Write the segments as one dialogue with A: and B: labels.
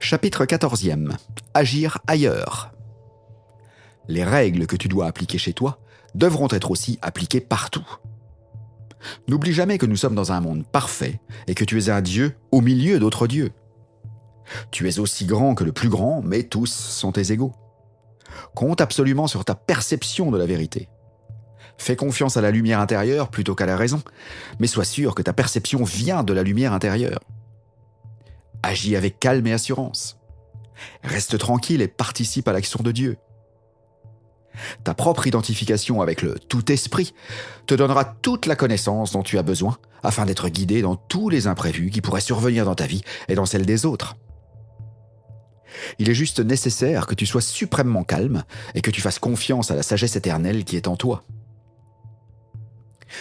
A: Chapitre 14e. Agir ailleurs. Les règles que tu dois appliquer chez toi devront être aussi appliquées partout. N'oublie jamais que nous sommes dans un monde parfait et que tu es un Dieu au milieu d'autres dieux. Tu es aussi grand que le plus grand, mais tous sont tes égaux. Compte absolument sur ta perception de la vérité. Fais confiance à la lumière intérieure plutôt qu'à la raison, mais sois sûr que ta perception vient de la lumière intérieure. Agis avec calme et assurance. Reste tranquille et participe à l'action de Dieu. Ta propre identification avec le tout-esprit te donnera toute la connaissance dont tu as besoin afin d'être guidé dans tous les imprévus qui pourraient survenir dans ta vie et dans celle des autres. Il est juste nécessaire que tu sois suprêmement calme et que tu fasses confiance à la sagesse éternelle qui est en toi.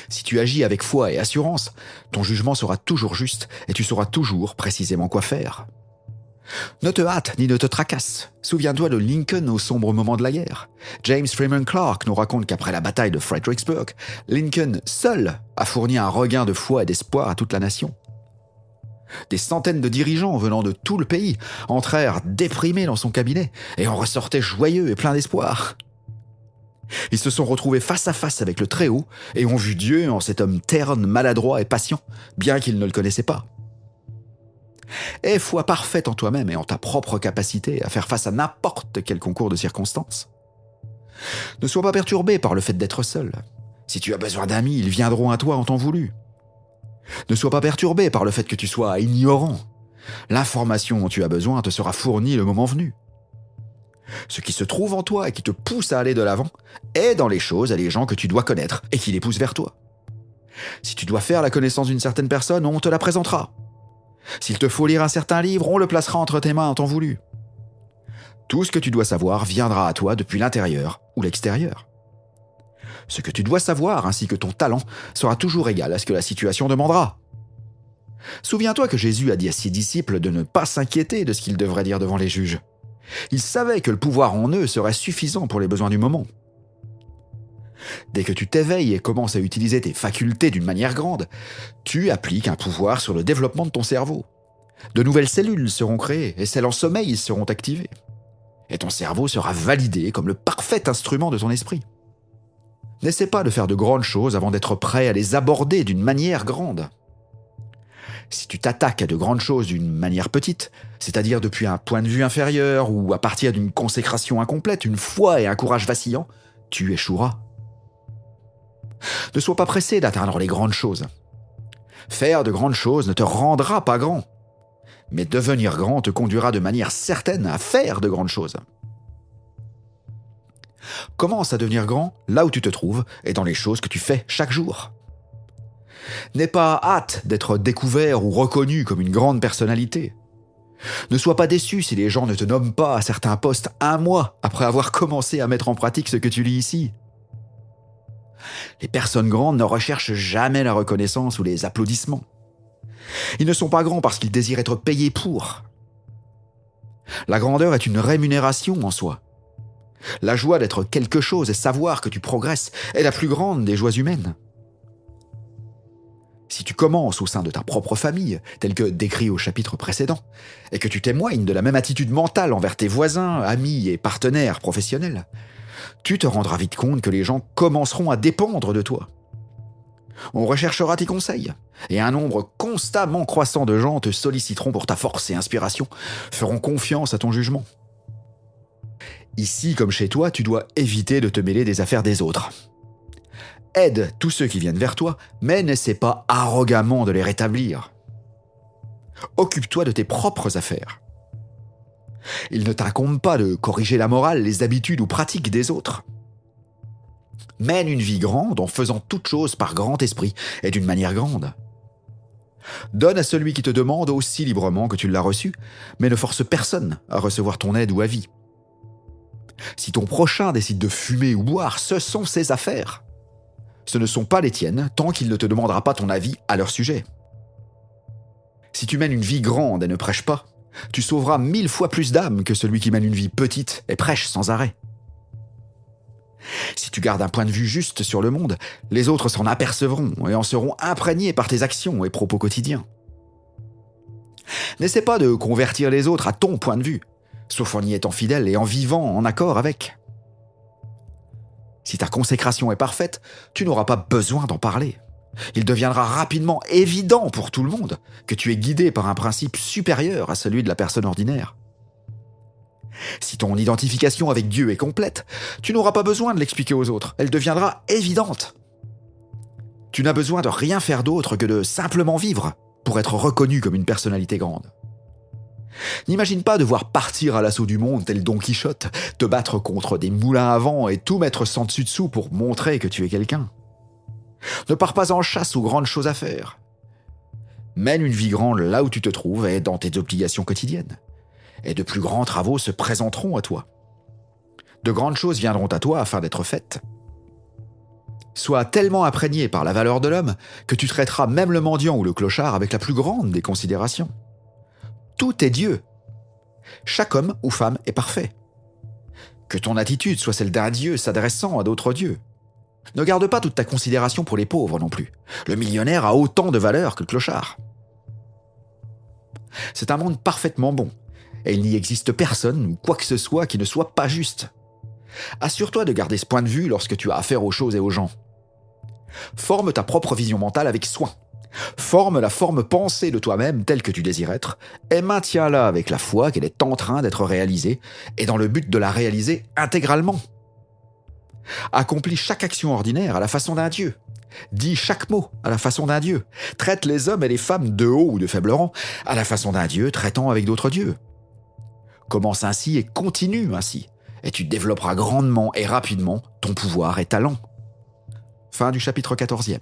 A: Si tu agis avec foi et assurance, ton jugement sera toujours juste et tu sauras toujours précisément quoi faire. Ne te hâte ni ne te tracasse. Souviens-toi de Lincoln au sombre moment de la guerre. James Freeman Clarke nous raconte qu'après la bataille de Fredericksburg, Lincoln, seul, a fourni un regain de foi et d'espoir à toute la nation. Des centaines de dirigeants venant de tout le pays entrèrent déprimés dans son cabinet et en ressortaient joyeux et pleins d'espoir. Ils se sont retrouvés face à face avec le Très-Haut et ont vu Dieu en cet homme terne, maladroit et patient, bien qu'ils ne le connaissaient pas. Aie foi parfaite en toi-même et en ta propre capacité à faire face à n'importe quel concours de circonstances. Ne sois pas perturbé par le fait d'être seul. Si tu as besoin d'amis, ils viendront à toi en temps voulu. Ne sois pas perturbé par le fait que tu sois ignorant. L'information dont tu as besoin te sera fournie le moment venu. Ce qui se trouve en toi et qui te pousse à aller de l'avant est dans les choses et les gens que tu dois connaître et qui les poussent vers toi. Si tu dois faire la connaissance d'une certaine personne, on te la présentera. S'il te faut lire un certain livre, on le placera entre tes mains en temps voulu. Tout ce que tu dois savoir viendra à toi depuis l'intérieur ou l'extérieur. Ce que tu dois savoir ainsi que ton talent sera toujours égal à ce que la situation demandera. Souviens-toi que Jésus a dit à ses disciples de ne pas s'inquiéter de ce qu'ils devraient dire devant les juges. Il savait que le pouvoir en eux serait suffisant pour les besoins du moment. Dès que tu t'éveilles et commences à utiliser tes facultés d'une manière grande, tu appliques un pouvoir sur le développement de ton cerveau. De nouvelles cellules seront créées et celles en sommeil seront activées. Et ton cerveau sera validé comme le parfait instrument de ton esprit. N'essaie pas de faire de grandes choses avant d'être prêt à les aborder d'une manière grande. Si tu t'attaques à de grandes choses d'une manière petite, c'est-à-dire depuis un point de vue inférieur ou à partir d'une consécration incomplète, une foi et un courage vacillant, tu échoueras. Ne sois pas pressé d'atteindre les grandes choses. Faire de grandes choses ne te rendra pas grand, mais devenir grand te conduira de manière certaine à faire de grandes choses. Commence à devenir grand là où tu te trouves et dans les choses que tu fais chaque jour. N'aie pas hâte d'être découvert ou reconnu comme une grande personnalité. Ne sois pas déçu si les gens ne te nomment pas à certains postes un mois après avoir commencé à mettre en pratique ce que tu lis ici. Les personnes grandes ne recherchent jamais la reconnaissance ou les applaudissements. Ils ne sont pas grands parce qu'ils désirent être payés pour. La grandeur est une rémunération en soi. La joie d'être quelque chose et savoir que tu progresses est la plus grande des joies humaines. Si tu commences au sein de ta propre famille, tel que décrit au chapitre précédent, et que tu témoignes de la même attitude mentale envers tes voisins, amis et partenaires professionnels, tu te rendras vite compte que les gens commenceront à dépendre de toi. On recherchera tes conseils, et un nombre constamment croissant de gens te solliciteront pour ta force et inspiration, feront confiance à ton jugement. Ici, comme chez toi, tu dois éviter de te mêler des affaires des autres. Aide tous ceux qui viennent vers toi, mais n'essaie pas arrogamment de les rétablir. Occupe-toi de tes propres affaires. Il ne t'incombe pas de corriger la morale, les habitudes ou pratiques des autres. Mène une vie grande en faisant toutes choses par grand esprit et d'une manière grande. Donne à celui qui te demande aussi librement que tu l'as reçu, mais ne force personne à recevoir ton aide ou avis. Si ton prochain décide de fumer ou boire, ce sont ses affaires. Ce ne sont pas les tiennes tant qu'il ne te demandera pas ton avis à leur sujet. Si tu mènes une vie grande et ne prêches pas, tu sauveras 1000 fois plus d'âmes que celui qui mène une vie petite et prêche sans arrêt. Si tu gardes un point de vue juste sur le monde, les autres s'en apercevront et en seront imprégnés par tes actions et propos quotidiens. N'essaie pas de convertir les autres à ton point de vue, sauf en y étant fidèle et en vivant en accord avec. Si ta consécration est parfaite, tu n'auras pas besoin d'en parler. Il deviendra rapidement évident pour tout le monde que tu es guidé par un principe supérieur à celui de la personne ordinaire. Si ton identification avec Dieu est complète, tu n'auras pas besoin de l'expliquer aux autres, elle deviendra évidente. Tu n'as besoin de rien faire d'autre que de simplement vivre pour être reconnu comme une personnalité grande. N'imagine pas devoir partir à l'assaut du monde tel Don Quichotte, te battre contre des moulins à vent et tout mettre sans dessus dessous pour montrer que tu es quelqu'un. Ne pars pas en chasse aux grandes choses à faire. Mène une vie grande là où tu te trouves et dans tes obligations quotidiennes. Et de plus grands travaux se présenteront à toi. De grandes choses viendront à toi afin d'être faites. Sois tellement imprégné par la valeur de l'homme que tu traiteras même le mendiant ou le clochard avec la plus grande des considérations. Tout est Dieu. Chaque homme ou femme est parfait. Que ton attitude soit celle d'un Dieu s'adressant à d'autres dieux. Ne garde pas toute ta considération pour les pauvres non plus. Le millionnaire a autant de valeur que le clochard. C'est un monde parfaitement bon, et il n'y existe personne ou quoi que ce soit qui ne soit pas juste. Assure-toi de garder ce point de vue lorsque tu as affaire aux choses et aux gens. Forme ta propre vision mentale avec soin. Forme la forme pensée de toi-même telle que tu désires être, et maintiens-la avec la foi qu'elle est en train d'être réalisée, et dans le but de la réaliser intégralement. Accomplis chaque action ordinaire à la façon d'un Dieu. Dis chaque mot à la façon d'un Dieu. Traite les hommes et les femmes de haut ou de faible rang à la façon d'un Dieu traitant avec d'autres dieux. Commence ainsi et continue ainsi, et tu développeras grandement et rapidement ton pouvoir et talent. Fin du chapitre 14e.